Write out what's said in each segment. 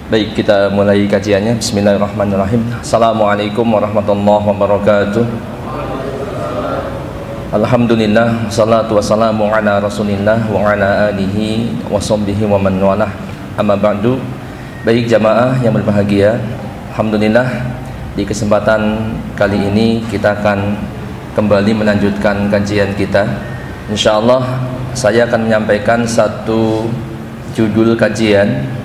Baik, kita mulai kajiannya. Bismillahirrahmanirrahim. Assalamualaikum warahmatullahi wabarakatuh. Alhamdulillah, salatu wassalamu ala rasulillah wa ala alihi wa sahbihi wa man walah. Amma ba'du. Baik jamaah yang berbahagia, alhamdulillah di kesempatan kali ini kita akan kembali melanjutkan kajian kita. Insyaallah saya akan menyampaikan satu judul kajian,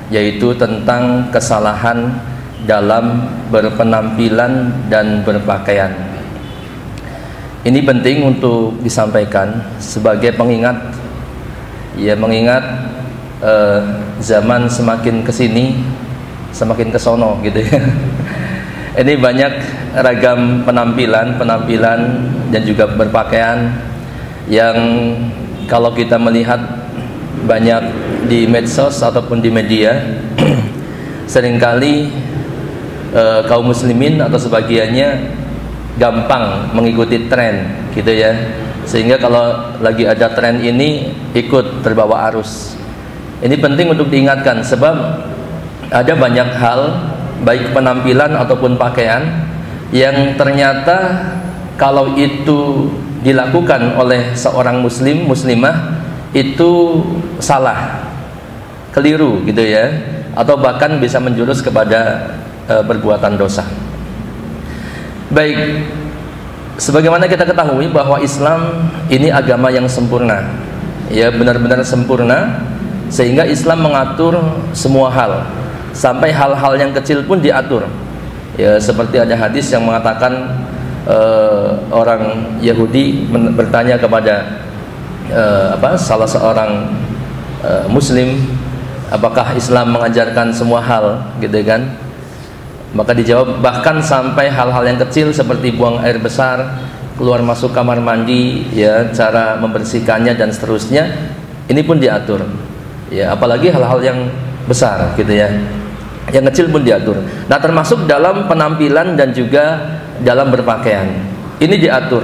yaitu tentang kesalahan dalam berpenampilan dan berpakaian. Ini penting untuk disampaikan sebagai pengingat, ya, mengingat zaman semakin kesini semakin kesono gitu ya. Ini banyak ragam penampilan dan juga berpakaian yang kalau kita melihat banyak di medsos ataupun di media, seringkali kaum muslimin atau sebagiannya gampang mengikuti tren gitu ya, sehingga kalau lagi ada tren ini ikut terbawa arus. Ini penting untuk diingatkan sebab ada banyak hal baik penampilan ataupun pakaian yang ternyata kalau itu dilakukan oleh seorang muslim muslimah itu salah, keliru gitu ya, atau bahkan bisa menjurus kepada perbuatan dosa. Baik, sebagaimana kita ketahui bahwa Islam ini agama yang sempurna, ya, benar-benar sempurna, sehingga Islam mengatur semua hal, sampai hal-hal yang kecil pun diatur. Ya, seperti ada hadis yang mengatakan orang Yahudi bertanya kepada salah seorang muslim, apakah Islam mengajarkan semua hal gitu kan? Maka dijawab bahkan sampai hal-hal yang kecil seperti buang air besar, keluar masuk kamar mandi, ya, cara membersihkannya dan seterusnya, ini pun diatur. Ya, apalagi hal-hal yang besar gitu ya. Yang kecil pun diatur. Nah, termasuk dalam penampilan dan juga dalam berpakaian. Ini diatur.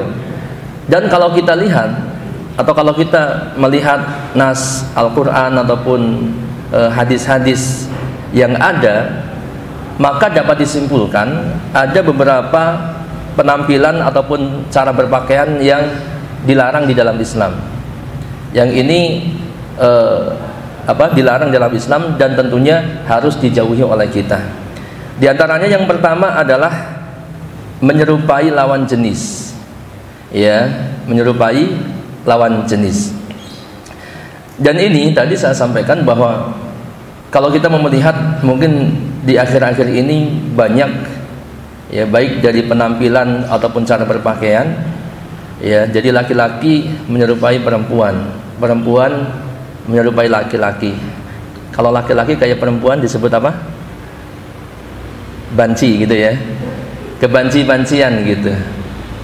Dan kalau kita lihat atau kalau kita melihat nas Al-Quran ataupun hadis-hadis yang ada, maka dapat disimpulkan ada beberapa penampilan ataupun cara berpakaian yang dilarang di dalam Islam. Yang ini dilarang dalam Islam dan tentunya harus dijauhi oleh kita. Di antaranya yang pertama adalah menyerupai lawan jenis, ya, menyerupai lawan jenis. Dan ini tadi saya sampaikan bahwa kalau kita mau melihat mungkin di akhir-akhir ini banyak, ya, baik dari penampilan ataupun cara berpakaian, ya, jadi laki-laki menyerupai perempuan, perempuan menyerupai laki-laki. Kalau laki-laki kayak perempuan disebut apa? Banci gitu ya, kebanci-bancian gitu,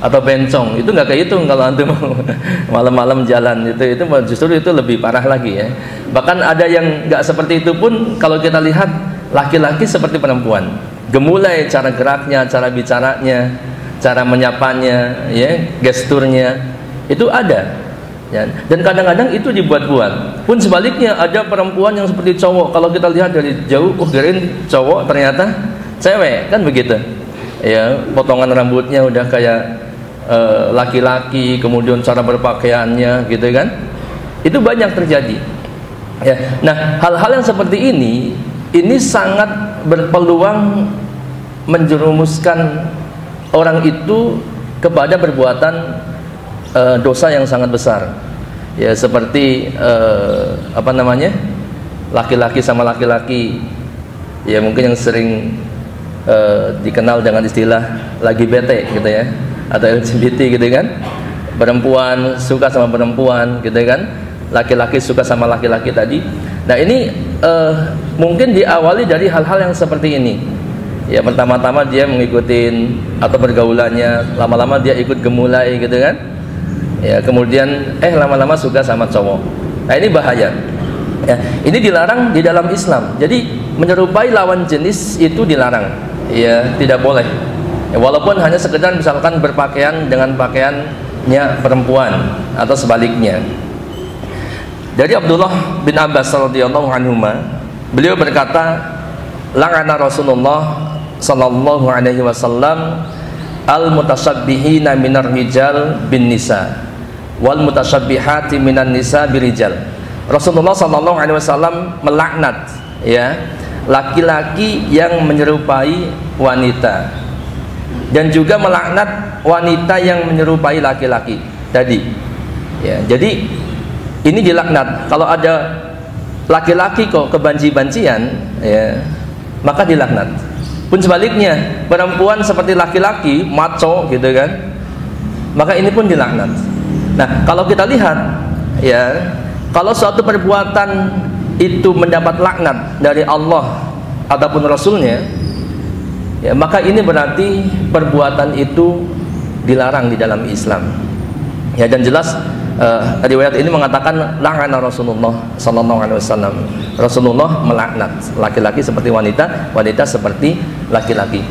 atau bencong. Itu nggak kehitung kalau antum malam-malam jalan, itu justru itu lebih parah lagi ya. Bahkan ada yang nggak seperti itu pun kalau kita lihat laki-laki seperti perempuan, gemulai cara geraknya, cara bicaranya, cara menyapanya, ya, gesturnya itu ada, ya. Dan kadang-kadang itu dibuat-buat. Pun sebaliknya ada perempuan yang seperti cowok, kalau kita lihat dari jauh, kirain cowok ternyata cewek, kan begitu ya. Potongan rambutnya udah kayak laki-laki, kemudian cara berpakaiannya gitu kan, itu banyak terjadi ya. Nah, hal-hal yang seperti ini sangat berpeluang menjerumuskan orang itu kepada perbuatan dosa yang sangat besar, ya, seperti laki-laki sama laki-laki, ya, mungkin yang sering dikenal dengan istilah lagi bete gitu ya, atau LGBT gitu kan, perempuan suka sama perempuan gitu kan, laki-laki suka sama laki-laki tadi. Nah, ini mungkin diawali dari hal-hal yang seperti ini, ya. Pertama-tama dia mengikuti atau pergaulannya, lama-lama dia ikut gemulai gitu kan, ya, kemudian lama-lama suka sama cowok. Nah, ini bahaya ya. Ini dilarang di dalam Islam. Jadi menyerupai lawan jenis itu dilarang, ya, tidak boleh ya, walaupun hanya sekedar misalkan berpakaian dengan pakaiannya perempuan atau sebaliknya. Dari Abdullah bin Abbas radhiyallahu anhuma, beliau berkata, la'ana Rasulullah sallallahu alaihi wasallam al-mutasabbihina minar rijal bin nisa wal mutasabbihati minan nisa birijal. Rasulullah sallallahu alaihi wasallam melaknat ya laki-laki yang menyerupai wanita dan juga melaknat wanita yang menyerupai laki-laki tadi ya. Jadi ini dilaknat. Kalau ada laki-laki kok kebanci-bancian ya, maka dilaknat. Pun sebaliknya, perempuan seperti laki-laki, maco gitu kan, maka ini pun dilaknat. Nah, kalau kita lihat ya, kalau suatu perbuatan itu mendapat laknat dari Allah ataupun Rasulnya ya, maka ini berarti perbuatan itu dilarang di dalam Islam ya. Dan jelas riwayat ini mengatakan la'ana Rasulullah sallallahu alaihi wasallam. Rasulullah melaknat laki-laki seperti wanita, wanita seperti laki-laki.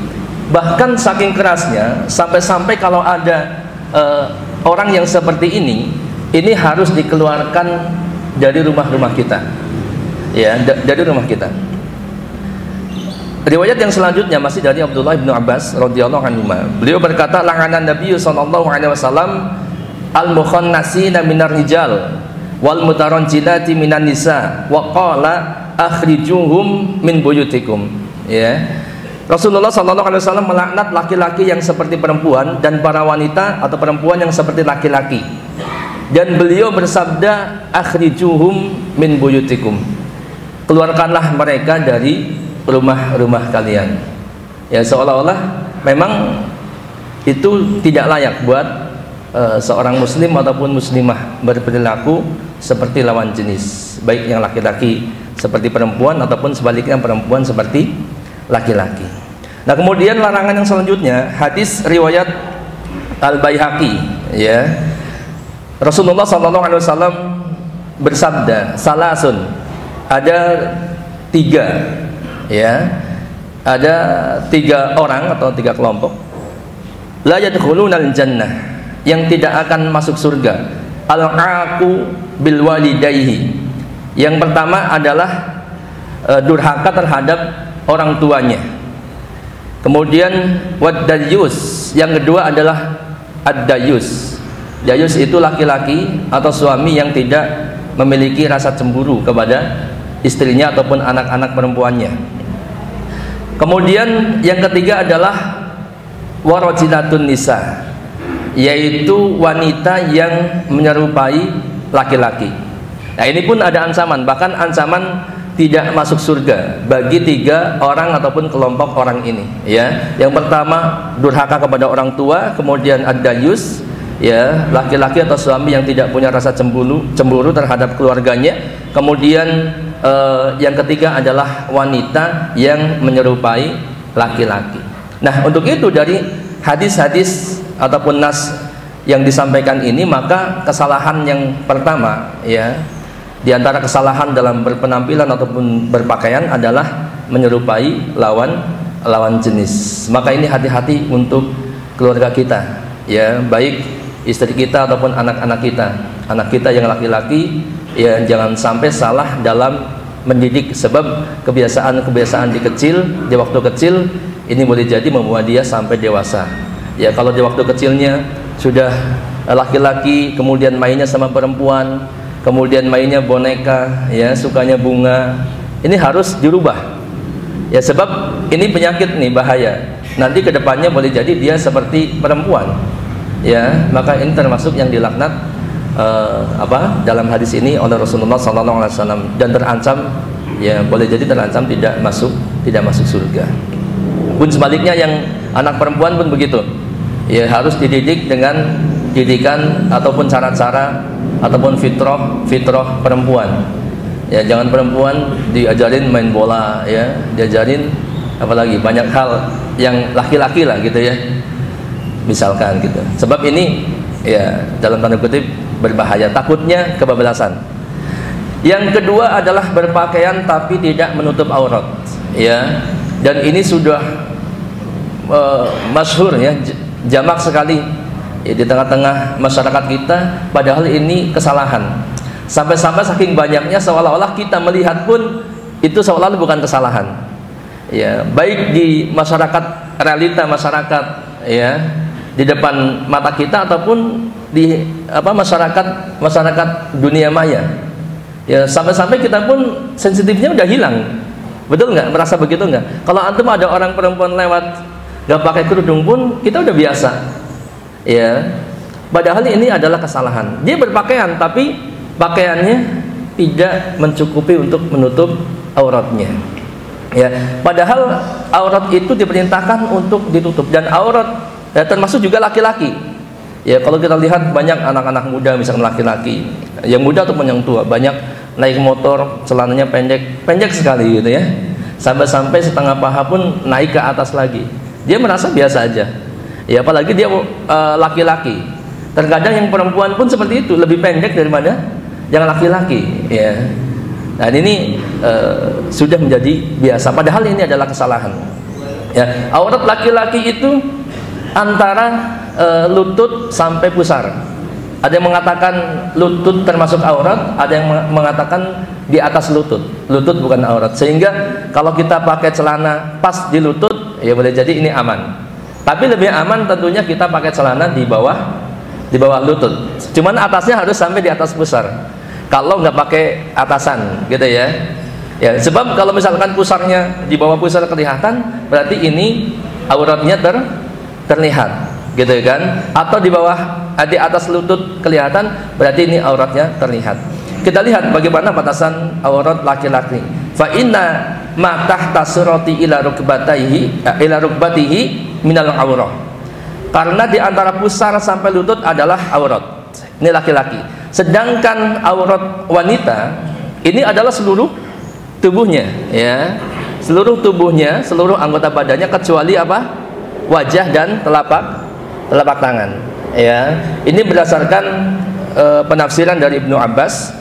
Bahkan saking kerasnya sampai-sampai kalau ada orang yang seperti ini harus dikeluarkan dari rumah-rumah kita. Ya, dari rumah kita. Riwayat yang selanjutnya masih dari Abdullah bin Abbas radhiyallahu anhu. Beliau berkata, la'ana Nabi sallallahu alaihi wasallam al-mukhannasina minar rijal wal mutaranjilati minan nisa wa qala akhrijuhum min buyutikum ya. Rasulullah sallallahu alaihi wasallam melaknat laki-laki yang seperti perempuan dan para wanita atau perempuan yang seperti laki-laki, dan beliau bersabda akhrijuhum min buyutikum, keluarkanlah mereka dari rumah-rumah kalian ya. Seolah-olah memang itu tidak layak buat seorang muslim ataupun muslimah berperilaku seperti lawan jenis, baik yang laki-laki seperti perempuan ataupun sebaliknya perempuan seperti laki-laki. Nah, kemudian larangan yang selanjutnya hadis riwayat Al-Baihaqi ya. Rasulullah SAW bersabda, salasun, ada tiga ya, ada tiga orang atau tiga kelompok, la yadkhulunal jannah, yang tidak akan masuk surga. Al-aqu bil walidayhi, yang pertama adalah durhaka terhadap orang tuanya. Kemudian wad-dayus, yang kedua adalah ad-dayus. Dayus itu laki-laki atau suami yang tidak memiliki rasa cemburu kepada istrinya ataupun anak-anak perempuannya. Kemudian yang ketiga adalah warajilatun nisa, yaitu wanita yang menyerupai laki-laki. Nah, ini pun ada ancaman, bahkan ancaman tidak masuk surga bagi tiga orang ataupun kelompok orang ini ya. Yang pertama durhaka kepada orang tua, kemudian ad-dayus ya, laki-laki atau suami yang tidak punya rasa cemburu terhadap keluarganya. Kemudian yang ketiga adalah wanita yang menyerupai laki-laki. Nah, untuk itu dari hadis-hadis ataupun nas yang disampaikan ini, maka kesalahan yang pertama ya, di antara kesalahan dalam berpenampilan ataupun berpakaian adalah menyerupai lawan jenis. Maka ini hati-hati untuk keluarga kita ya, baik istri kita ataupun anak-anak kita. Anak kita yang laki-laki ya, jangan sampai salah dalam mendidik, sebab kebiasaan-kebiasaan di waktu kecil ini boleh jadi membawa dia sampai dewasa. Ya, kalau di waktu kecilnya sudah laki-laki, kemudian mainnya sama perempuan, kemudian mainnya boneka, ya, sukanya bunga, ini harus dirubah. Ya, sebab ini penyakit nih, bahaya. Nanti kedepannya boleh jadi dia seperti perempuan. Ya, maka ini termasuk yang dilaknat dalam hadis ini oleh Rasulullah SAW, dan terancam, ya, boleh jadi terancam tidak masuk surga. Pun sebaliknya yang anak perempuan pun begitu. Ya, harus dididik dengan didikan ataupun cara-cara ataupun fitrah perempuan. Ya, jangan perempuan diajarin main bola, ya, diajarin apalagi banyak hal yang laki-laki lah gitu ya, misalkan gitu. Sebab ini ya dalam tanda kutip berbahaya, takutnya kebablasan. Yang kedua adalah berpakaian tapi tidak menutup aurat, ya, dan ini sudah masyhur ya, jamak sekali ya, di tengah-tengah masyarakat kita. Padahal ini kesalahan, sampai-sampai saking banyaknya seolah-olah kita melihat pun itu seolah-olah bukan kesalahan. ya, baik di masyarakat, realita masyarakat, ya, di depan mata kita ataupun di masyarakat dunia maya. Ya, sampai-sampai kita pun sensitifnya udah hilang. Betul nggak? Merasa begitu nggak? Kalau antum ada orang perempuan lewat nggak pakai kerudung pun kita udah biasa. Ya. Padahal ini adalah kesalahan. Dia berpakaian tapi pakaiannya tidak mencukupi untuk menutup auratnya. Ya, padahal aurat itu diperintahkan untuk ditutup, dan aurat ya, termasuk juga laki-laki. Ya, kalau kita lihat banyak anak-anak muda, misalkan laki-laki, yang muda ataupun yang tua, banyak naik motor celananya pendek sekali gitu ya, sampai setengah paha pun naik ke atas lagi. Dia merasa biasa aja. Ya, apalagi dia laki-laki. Terkadang yang perempuan pun seperti itu, lebih pendek daripada yang laki-laki. Ya. Dan ini sudah menjadi biasa. Padahal ini adalah kesalahan. Ya, aurat laki-laki itu antara lutut sampai pusar. Ada yang mengatakan lutut termasuk aurat, ada yang mengatakan di atas lutut. Lutut bukan aurat. Sehingga kalau kita pakai celana pas di lutut, ya boleh jadi ini aman. Tapi lebih aman tentunya kita pakai celana di bawah lutut. Cuman atasnya harus sampai di atas pusar. Kalau nggak pakai atasan, gitu ya. Ya, sebab kalau misalkan pusarnya di bawah pusar kelihatan, berarti ini auratnya terlihat, gitu kan? Atau di atas lutut kelihatan, berarti ini auratnya terlihat. Kita lihat bagaimana batasan aurat laki-laki. Fa inna ma tahta surati ila rukbatihi minal aurah. Karena di antara pusar sampai lutut adalah aurat. Ini laki-laki. Sedangkan aurat wanita ini adalah seluruh tubuhnya, ya. Seluruh tubuhnya, seluruh anggota badannya kecuali apa? Wajah dan telapak tangan, ya. Ini berdasarkan penafsiran dari Ibnu Abbas,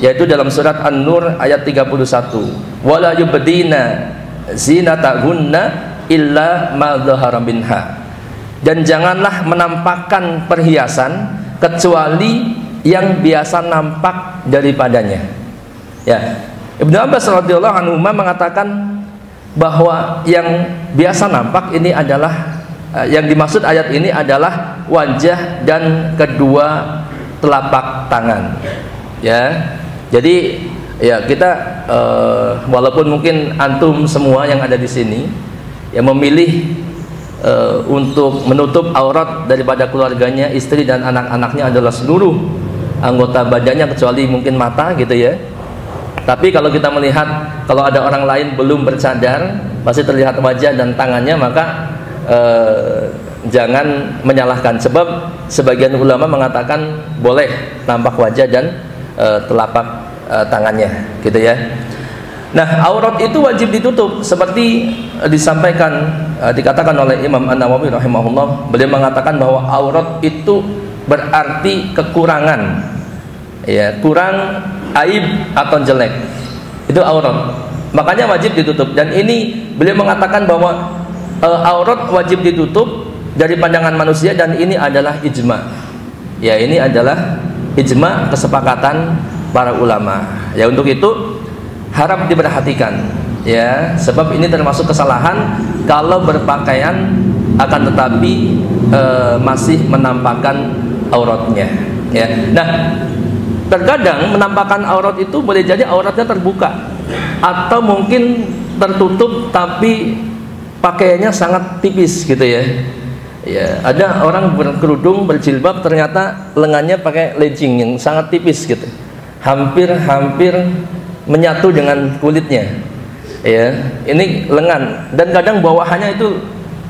yaitu dalam surat An-Nur ayat 31. Wala yubdina zinatahunna illa ma dhahara minha. Dan janganlah menampakkan perhiasan kecuali yang biasa nampak daripadanya. Ya. Ibnu Abbas radhiyallahu anhu mengatakan bahwa yang biasa nampak ini adalah yang dimaksud ayat ini adalah wajah dan kedua telapak tangan. Ya. Jadi ya kita walaupun mungkin antum semua yang ada di sini yang memilih untuk menutup aurat daripada keluarganya, istri dan anak-anaknya adalah seluruh anggota badannya kecuali mungkin mata, gitu ya. Tapi kalau kita melihat kalau ada orang lain belum bercadar, masih terlihat wajah dan tangannya, maka jangan menyalahkan, sebab sebagian ulama mengatakan boleh tampak wajah dan telapak tangannya, gitu ya. Nah, aurat itu wajib ditutup seperti dikatakan oleh Imam An-Nawawi rahimahullah. Beliau mengatakan bahwa aurat itu berarti kekurangan, ya, kurang, aib atau jelek. Itu aurat. Makanya wajib ditutup. Dan ini beliau mengatakan bahwa aurat wajib ditutup dari pandangan manusia, dan ini adalah ijma. Ya, ini adalah ijma, kesepakatan para ulama. Ya, untuk itu harap diperhatikan, ya, sebab ini termasuk kesalahan kalau berpakaian akan tetapi masih menampakkan auratnya, ya. Nah, terkadang menampakkan aurat itu boleh jadi auratnya terbuka atau mungkin tertutup tapi pakaiannya sangat tipis, gitu ya. Ya, ada orang berkerudung, berjilbab, ternyata lengannya pakai legging yang sangat tipis, gitu, hampir menyatu dengan kulitnya, ya. Ini lengan, dan kadang bawahannya itu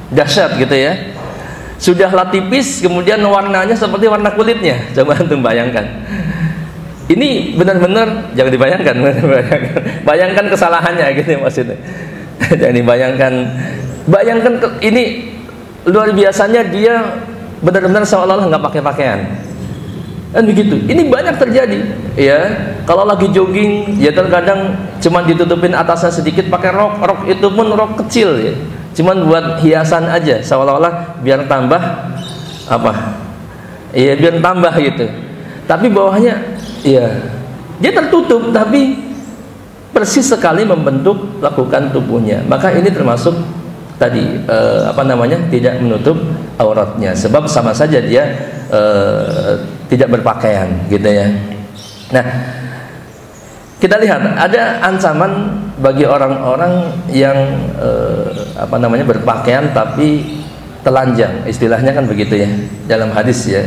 dahsyat, gitu ya. Sudahlah tipis, kemudian warnanya seperti warna kulitnya. Coba antum bayangkan. Ini benar-benar jangan dibayangkan, bayangkan kesalahannya, gitu ya, maksudnya. Jadi bayangkan ini luar biasanya, dia benar-benar seolah-olah nggak pakai pakaian. Kan begitu. Ini banyak terjadi, ya. Kalau lagi jogging, ya terkadang cuma ditutupin atasnya sedikit pakai rok itu pun rok kecil, ya. Cuman buat hiasan aja, seolah-olah biar tambah apa? Iya, biar tambah gitu. Tapi bawahnya, ya, dia tertutup tapi persis sekali membentuk lekukan tubuhnya, maka ini termasuk tadi tidak menutup auratnya, sebab sama saja dia tidak berpakaian gitu ya. Nah, kita lihat ada ancaman bagi orang-orang yang berpakaian tapi telanjang, istilahnya kan begitu ya dalam hadis ya.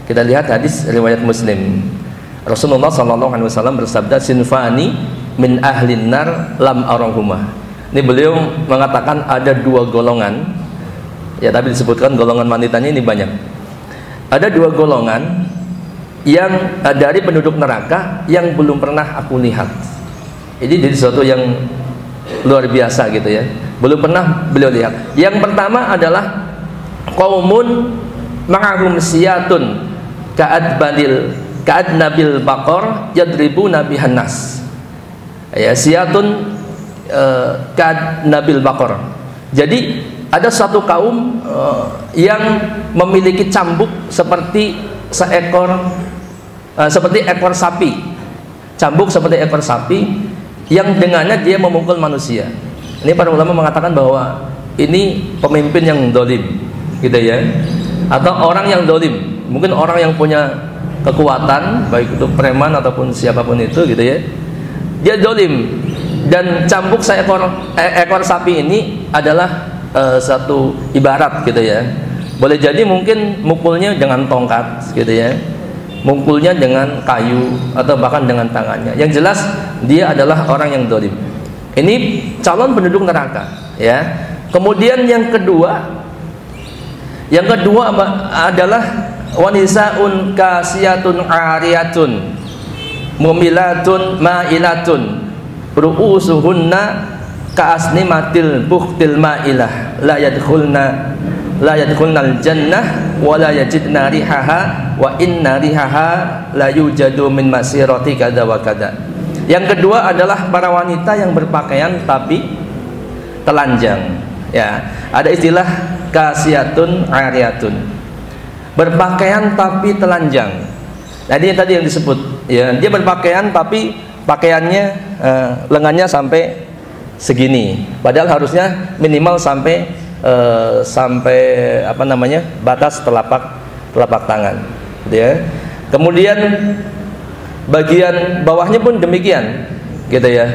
Kita lihat hadis riwayat Muslim. Rasulullah SAW bersabda, sinfani min ahlin nar lam arahuma. Ini beliau mengatakan ada dua golongan ya, tapi disebutkan golongan wanitanya ini banyak. Ada dua golongan yang dari penduduk neraka yang belum pernah aku lihat. Ini jadi sesuatu yang luar biasa gitu ya, belum pernah beliau lihat. Yang pertama adalah qaumun ma'ahum siyatun ka'adnabil baqar yadribuna bihan nas. Ya, siyatun ka'adnabil baqar. Jadi ada satu kaum yang memiliki cambuk seperti ekor sapi. Cambuk seperti ekor sapi yang dengannya dia memukul manusia. Ini para ulama mengatakan bahwa ini pemimpin yang dolim gitu ya, atau orang yang dolim, mungkin orang yang punya kekuatan, baik itu preman ataupun siapapun itu gitu ya, dia dolim. Dan cambuk ekor sapi ini adalah satu ibarat gitu ya. Boleh jadi mungkin mukulnya dengan tongkat gitu ya, mukulnya dengan kayu atau bahkan dengan tangannya. Yang jelas dia adalah orang yang dolim. Ini calon penduduk neraka ya. Kemudian yang kedua adalah wanisaun kasiyatun ariyatun mumilatun ma'ilatun ru'usuhunna ka'asnimatil bukhtil ma'ilah la yadkhulnal jannah wa la yajidna rihaha wa inna rihaha la yujadu min masirati kada wa kada. Yang kedua adalah para wanita yang berpakaian tapi telanjang ya. Ada istilah kasiyatun ariyatun, berpakaian tapi telanjang. Jadi tadi yang disebut ya, dia berpakaian tapi pakaiannya lengannya sampai segini, padahal harusnya minimal sampai batas telapak tangan gitu ya. Kemudian bagian bawahnya pun demikian gitu ya,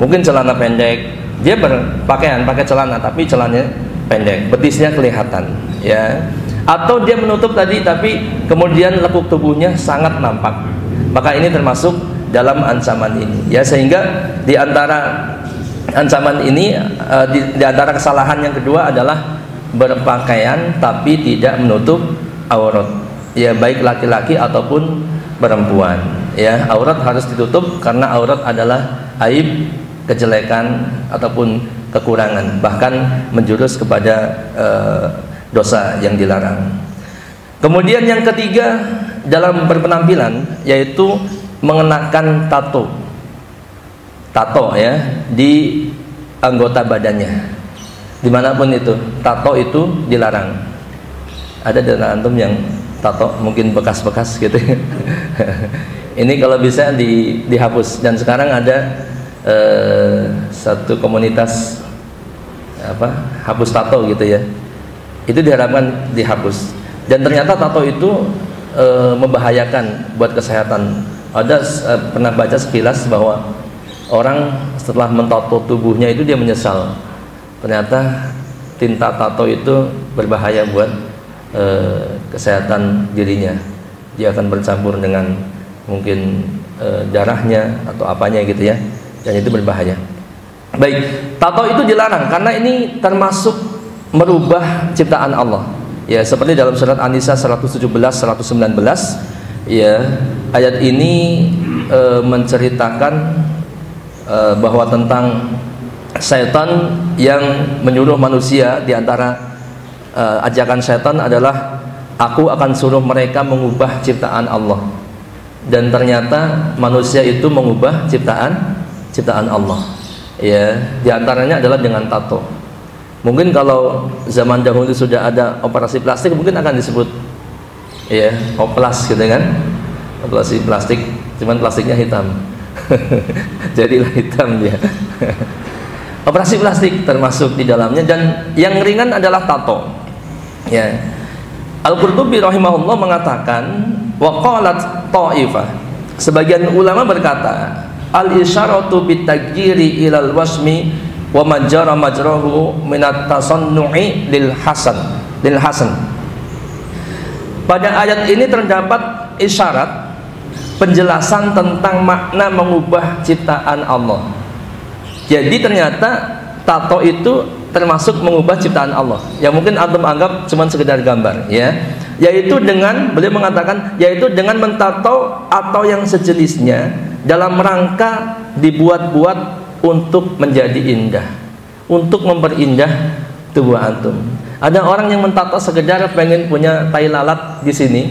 mungkin celana pendek, dia berpakaian pakai celana tapi celananya pendek, betisnya kelihatan ya. Atau dia menutup tadi tapi kemudian lekuk tubuhnya sangat nampak, maka ini termasuk dalam ancaman ini ya. Sehingga di antara ancaman ini di antara kesalahan yang kedua adalah berpakaian tapi tidak menutup aurat ya, baik laki-laki ataupun perempuan ya. Aurat harus ditutup karena aurat adalah aib, kejelekan ataupun kekurangan, bahkan menjurus kepada dosa yang dilarang. Kemudian yang ketiga dalam berpenampilan yaitu mengenakan tato ya di anggota badannya, dimanapun itu. Tato itu dilarang. Ada dari antum yang tato mungkin bekas-bekas gitu. Ini kalau bisa dihapus. Dan sekarang ada satu komunitas hapus tato gitu ya, itu diharapkan dihapus. Dan ternyata tato itu membahayakan buat kesehatan. Ada pernah baca sekilas bahwa orang setelah mentato tubuhnya itu dia menyesal, ternyata tinta tato itu berbahaya buat kesehatan dirinya. Dia akan bercampur dengan mungkin darahnya atau apanya gitu ya, dan itu berbahaya. Baik, tato itu dilarang karena ini termasuk merubah ciptaan Allah. Ya, seperti dalam surat An-Nisa 117-119 ya, ayat ini menceritakan bahwa tentang setan yang menyuruh manusia. Di antara ajakan setan adalah aku akan suruh mereka mengubah ciptaan Allah. Dan ternyata manusia itu mengubah ciptaan Allah. Ya, di antaranya adalah dengan tato. Mungkin kalau zaman dahulu sudah ada operasi plastik mungkin akan disebut ya oplas gitu kan, operasi plastik, cuman plastiknya hitam. jadilah hitam dia. Operasi plastik termasuk di dalamnya, dan yang ringan adalah tato. Ya. Al-Qurtubi rahimahullah mengatakan, wa qalat ta'ifah. Sebagian ulama berkata, al-isyaratu bitagyiri ilal wasmi wa majara majrahu minat tasannu'i lil hasan. Pada ayat ini terdapat isyarat penjelasan tentang makna mengubah ciptaan Allah. Jadi ternyata tato itu termasuk mengubah ciptaan Allah. Yang mungkin antum anggap cuma sekedar gambar, ya. Yaitu dengan, beliau mengatakan, yaitu dengan mentato atau yang sejenisnya dalam rangka dibuat-buat untuk menjadi indah, untuk memperindah tubuh antum. Ada orang yang mentato sekedar pengen punya tai lalat di sini,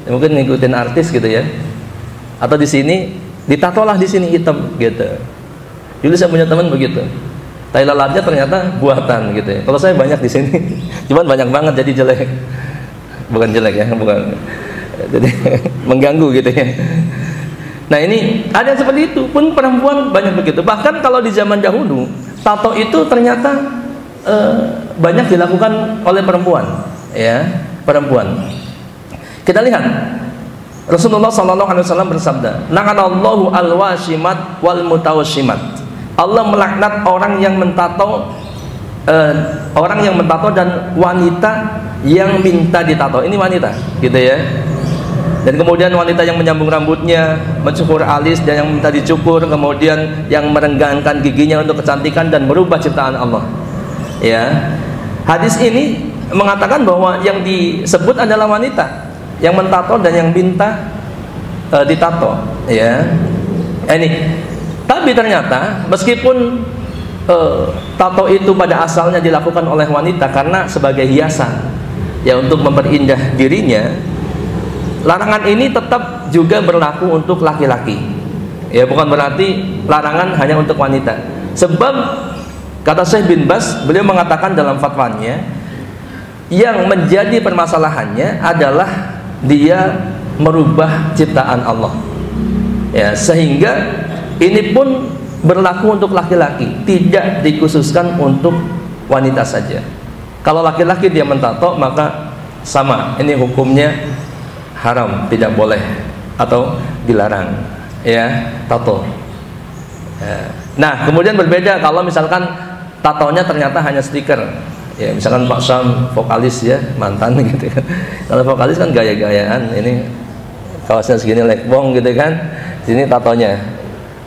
mungkin ngikutin artis gitu ya. Atau di sini ditatolah di sini hitam gitu. Dulu saya punya teman begitu, tai lalatnya ternyata buatan gitu ya. Kalau saya banyak di sini, cuman banyak banget jadi jelek. Bukan jelek ya, bukan. Jadi mengganggu gitu ya. Nah ini ada yang seperti itu, pun perempuan banyak begitu. Bahkan kalau di zaman dahulu, tato itu ternyata banyak dilakukan oleh perempuan, ya, perempuan. Kita lihat Rasulullah SAW bersabda, "La'anallahu al-washimat wal mutawashimat." Allah melaknat orang yang mentato, dan wanita yang minta ditato. Ini wanita, gitu ya. Dan kemudian wanita yang menyambung rambutnya, mencukur alis dan yang minta dicukur, kemudian yang merenggangkan giginya untuk kecantikan dan merubah ciptaan Allah. Ya, hadis ini mengatakan bahwa yang disebut adalah wanita yang mentato dan yang minta ditato. Ya, ini. Tapi ternyata meskipun tato itu pada asalnya dilakukan oleh wanita karena sebagai hiasan, ya, untuk memperindah dirinya, larangan ini tetap juga berlaku untuk laki-laki. Ya, bukan berarti larangan hanya untuk wanita. Sebab kata Syekh bin Baz, beliau mengatakan dalam fatwanya, yang menjadi permasalahannya adalah dia merubah ciptaan Allah. Ya, sehingga ini pun berlaku untuk laki-laki, tidak dikhususkan untuk wanita saja. Kalau laki-laki dia mentato, maka sama, ini hukumnya haram, tidak boleh atau dilarang, ya, tato. Ya. Nah, kemudian berbeda kalau misalkan tatonya ternyata hanya stiker. Ya, misalkan Pak Sam vokalis ya, mantan gitu kan. Kalau vokalis kan gaya-gayaan, ini kaosnya segini lekbong gitu kan. Sini tatonya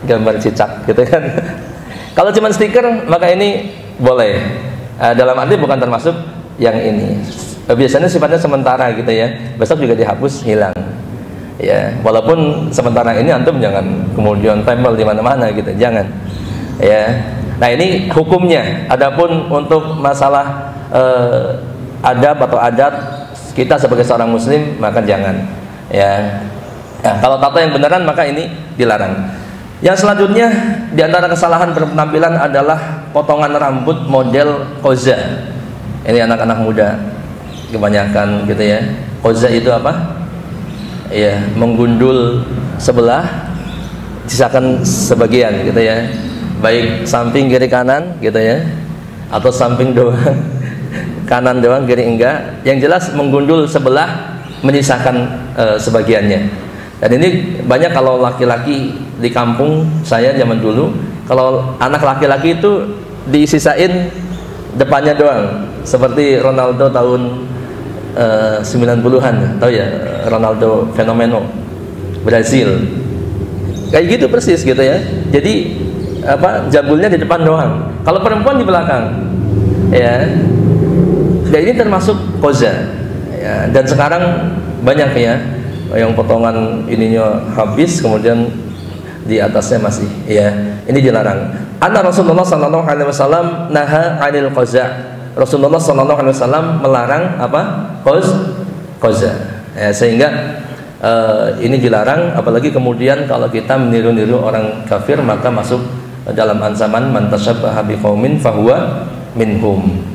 gambar cicak gitu kan. Kalau cuma stiker maka ini boleh. Dalam arti bukan termasuk yang ini. Biasanya sifatnya sementara gitu ya. Besok juga dihapus, hilang. Ya, walaupun sementara ini antum jangan kemudian tempel di mana-mana gitu, jangan. Ya. Nah, ini hukumnya. Adapun untuk masalah adab atau adat kita sebagai seorang muslim maka jangan. Ya. Nah, kalau tato yang beneran maka ini dilarang. Yang selanjutnya di antara kesalahan berpenampilan adalah potongan rambut model koza. Ini anak-anak muda kebanyakan gitu ya. Koza itu apa? Ya, menggundul sebelah, sisakan sebagian gitu ya. Baik samping kiri kanan gitu ya, atau samping doang, kanan doang kiri enggak. Yang jelas menggundul sebelah, menyisakan sebagiannya. Dan ini banyak kalau laki-laki di kampung saya zaman dulu, kalau anak laki-laki itu disisain depannya doang, seperti Ronaldo tahun 90-an, tahu ya, Ronaldo fenomeno Brazil, kayak gitu persis gitu ya. Jadi apa, jambulnya di depan doang, kalau perempuan di belakang, ya. Dan ini termasuk koza, ya. Dan sekarang banyak ya yang potongan ininya habis, kemudian di atasnya masih, ya, ini dilarang. Anna Rasulullah sallallahu alaihi wasallam naha 'anil qaza. Rasulullah sallallahu alaihi wasallam melarang apa? Qaza. Ya, sehingga ini dilarang, apalagi kemudian kalau kita meniru-niru orang kafir maka masuk dalam ancaman man tasyabbaha biqaumin fahuwa minhum.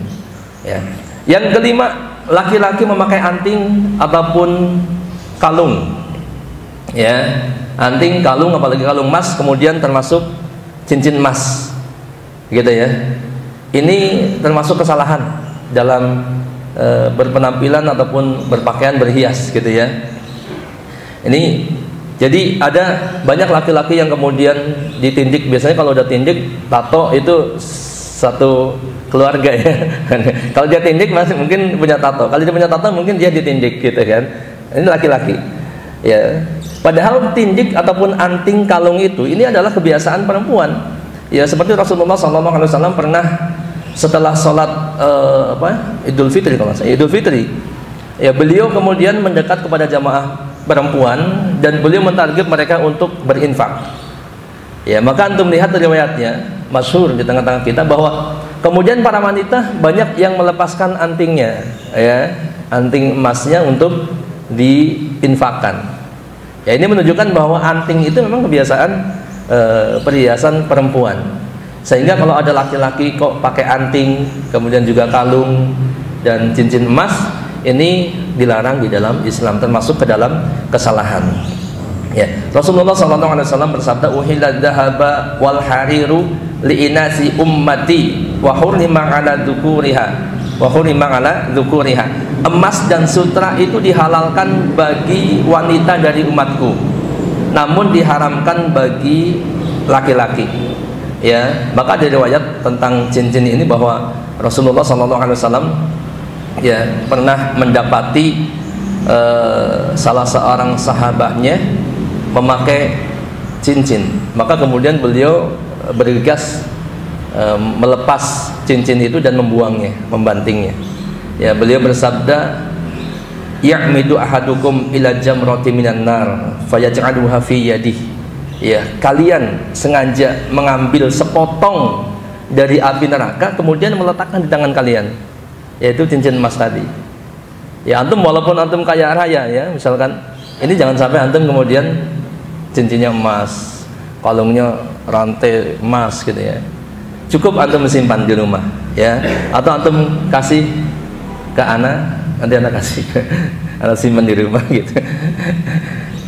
Ya. Yang kelima, laki-laki memakai anting ataupun kalung, ya, Anting, kalung, apalagi kalung emas, kemudian termasuk cincin emas, gitu ya. Ini termasuk kesalahan dalam berpenampilan ataupun berpakaian berhias, gitu ya. Ini jadi ada banyak laki-laki yang kemudian ditindik. Biasanya kalau udah tindik, tato itu satu keluarga ya. Kalau dia tindik masih mungkin punya tato. Kalau dia punya tato mungkin dia ditindik, gitu kan. Ini laki-laki. Ya. Padahal tindik ataupun anting, kalung itu ini adalah kebiasaan perempuan. Ya, seperti Rasulullah SAW pernah setelah sholat Idul Fitri, kalau saya Idul Fitri, ya beliau kemudian mendekat kepada jamaah perempuan dan beliau mentarget mereka untuk berinfak. Ya, maka antum lihat riwayatnya masyhur di tengah-tengah kita bahwa kemudian para wanita banyak yang melepaskan antingnya, ya, anting emasnya untuk diinfakkan. Ya, ini menunjukkan bahwa anting itu memang kebiasaan perhiasan perempuan. Sehingga kalau ada laki-laki kok pakai anting, kemudian juga kalung dan cincin emas, ini dilarang di dalam Islam, termasuk ke dalam kesalahan. Ya, Rasulullah SAW bersabda, "Uhilla dzahaba wal hariru liinasi ummati wa hurrima 'ala dzukuriha wa hurrima 'ala dzukuriha." Emas dan sutra itu dihalalkan bagi wanita dari umatku, namun diharamkan bagi laki-laki. Ya, maka ada riwayat tentang cincin ini bahwa Rasulullah SAW ya pernah mendapati salah seorang sahabatnya memakai cincin, maka kemudian beliau bergegas melepas cincin itu dan membuangnya, membantingnya. Ya, beliau bersabda, "Ya'midu ahadukum ila jamrati minan nar fayaj'aluha fi yadihi." Ya, kalian sengaja mengambil sepotong dari api neraka kemudian meletakkan di tangan kalian, yaitu cincin emas tadi. Ya, antum walaupun antum kaya raya ya, misalkan ini jangan sampai antum kemudian cincinnya emas, kalungnya rantai emas, gitu ya. Cukup antum simpan di rumah, ya, atau antum kasih ke anak, nanti anak kasih, anak simpan di rumah, gitu.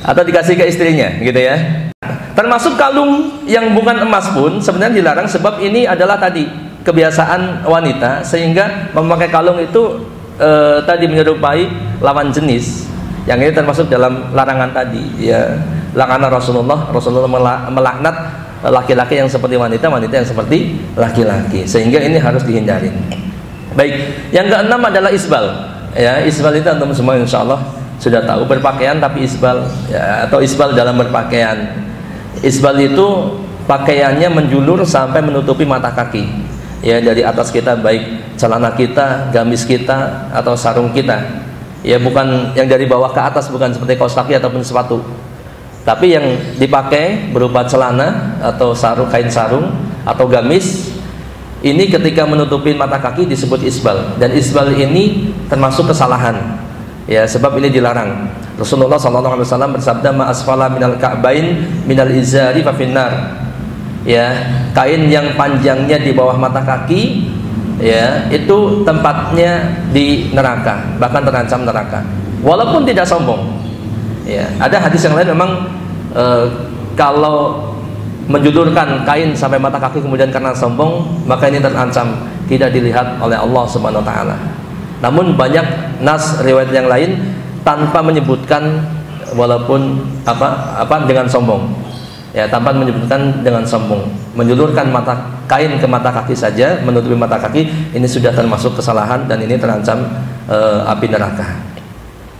Atau dikasih ke istrinya, gitu ya. Termasuk kalung yang bukan emas pun sebenarnya dilarang, sebab ini adalah tadi kebiasaan wanita, sehingga memakai kalung itu tadi menyerupai lawan jenis. Yang ini termasuk dalam larangan tadi, ya. Larangan Rasulullah melaknat laki-laki yang seperti wanita, wanita yang seperti laki-laki, sehingga ini harus dihindari. Baik, yang keenam adalah isbal. Ya, isbal itu antum semua insyaallah sudah tahu, berpakaian tapi isbal, ya, atau isbal dalam berpakaian. Isbal itu pakaiannya menjulur sampai menutupi mata kaki, ya, dari atas kita, baik celana kita, gamis kita, atau sarung kita. Ya, bukan yang dari bawah ke atas, bukan seperti kaos kaki ataupun sepatu, tapi yang dipakai berupa celana atau sarung, kain sarung atau gamis. Ini ketika menutupi mata kaki disebut isbal, dan isbal ini termasuk kesalahan, ya, sebab ini dilarang. Rasulullah SAW bersabda, "Ma asfala minal ka'bain minal izari fa finnar." Ya, kain yang panjangnya di bawah mata kaki, ya, itu tempatnya di neraka, bahkan terancam neraka, walaupun tidak sombong. Ya, ada hadis yang lain memang kalau menjulurkan kain sampai mata kaki kemudian karena sombong, maka ini terancam tidak dilihat oleh Allah Subhanahu wa taala. Namun banyak nas riwayat yang lain tanpa menyebutkan, walaupun apa dengan sombong, ya, tanpa menyebutkan dengan sombong, menjulurkan kain ke mata kaki saja, menutupi mata kaki, ini sudah termasuk kesalahan dan ini terancam api neraka.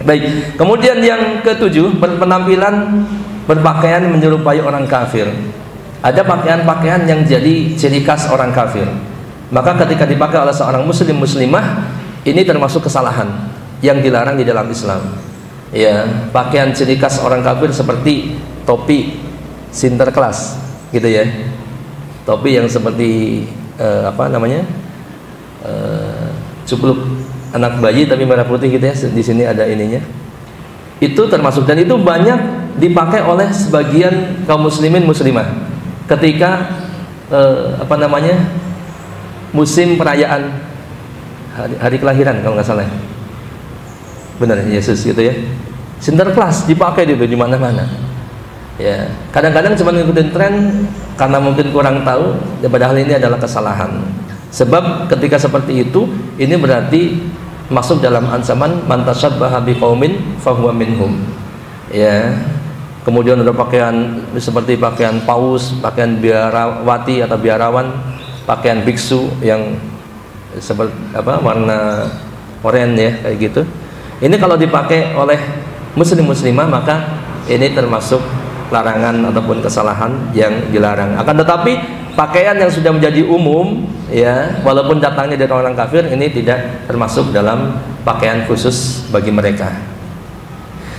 Baik, kemudian yang ketujuh, berpenampilan berpakaian menyerupai orang kafir. Ada pakaian-pakaian yang jadi ciri khas orang kafir, maka ketika dipakai oleh seorang muslim muslimah, ini termasuk kesalahan yang dilarang di dalam Islam. Ya, pakaian ciri khas orang kafir seperti topi Sinterklas, gitu ya. Topi yang seperti cupluk anak bayi tapi merah putih, gitu ya. Di sini ada ininya. Itu termasuk, dan itu banyak dipakai oleh sebagian kaum muslimin muslimah ketika musim perayaan hari kelahiran, kalau nggak salah, benar, Yesus, gitu ya. Sinterklas dipakai di mana-mana. Ya, kadang-kadang cuma ngikutin tren karena mungkin kurang tahu, ya padahal ini adalah kesalahan. Sebab ketika seperti itu, ini berarti masuk dalam ancaman man tasyabbaha biqaumin fahuwa minhum. Ya. Kemudian ada pakaian seperti pakaian paus, pakaian biarawati atau biarawan, pakaian biksu yang seperti warna oranye ya, kayak gitu. Ini kalau dipakai oleh muslim-muslimah maka ini termasuk larangan ataupun kesalahan yang dilarang. Akan tetapi pakaian yang sudah menjadi umum ya, walaupun datangnya dari orang kafir, ini tidak termasuk dalam pakaian khusus bagi mereka.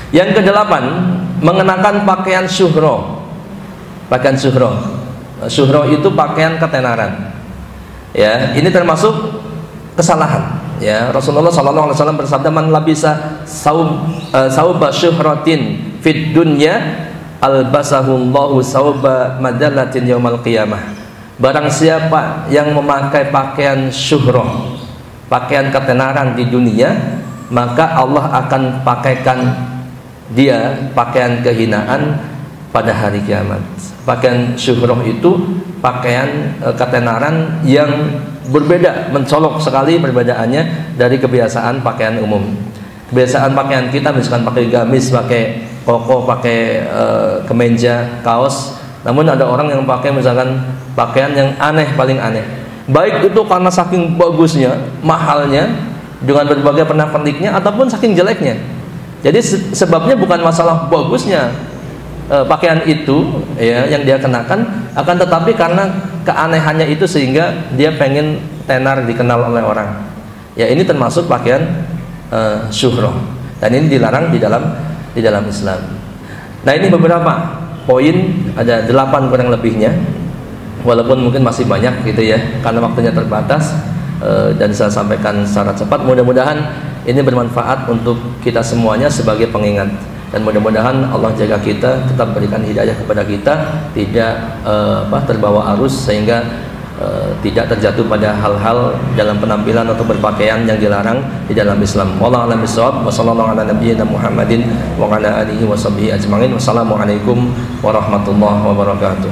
Yang kedelapan, mengenakan pakaian syuhro. Pakaian syuhro. Syuhro itu pakaian ketenaran. Ya, ini termasuk kesalahan. Ya, Rasulullah SAW bersabda, man labisa sauba syuhratin fid dunya albasahullahu sauba madallatin yaumal qiyamah. Barang siapa yang memakai pakaian syuhroh, pakaian ketenaran di dunia, maka Allah akan pakaikan dia pakaian kehinaan pada hari kiamat. Pakaian syuhroh itu pakaian ketenaran yang berbeda, mencolok sekali perbedaannya dari kebiasaan pakaian umum. Kebiasaan pakaian kita misalkan pakai gamis, pakai koko, pakai kemeja, kaos. Namun ada orang yang pakai misalkan pakaian yang aneh, paling aneh. Baik itu karena saking bagusnya, mahalnya, dengan berbagai pernak-perniknya, ataupun saking jeleknya. Jadi sebabnya bukan masalah bagusnya pakaian itu ya yang dia kenakan, akan tetapi karena keanehannya itu sehingga dia pengen tenar dikenal oleh orang. Ya, ini termasuk pakaian syuhroh, dan ini dilarang di dalam Islam. Nah, ini beberapa poin, ada 8 kurang lebihnya, walaupun mungkin masih banyak gitu ya, karena waktunya terbatas, dan saya sampaikan secara cepat. Mudah-mudahan ini bermanfaat untuk kita semuanya sebagai pengingat, dan mudah-mudahan Allah jaga kita, tetap berikan hidayah kepada kita, tidak terbawa arus sehingga tidak terjatuh pada hal-hal dalam penampilan atau berpakaian yang dilarang di dalam Islam. Wallahu a'lam bishawab. Wa sallallahu ala nabiyyina Muhammadin wa ala alihi wa sahbihi ajma'in. Wassalamualaikum warahmatullahi wabarakatuh.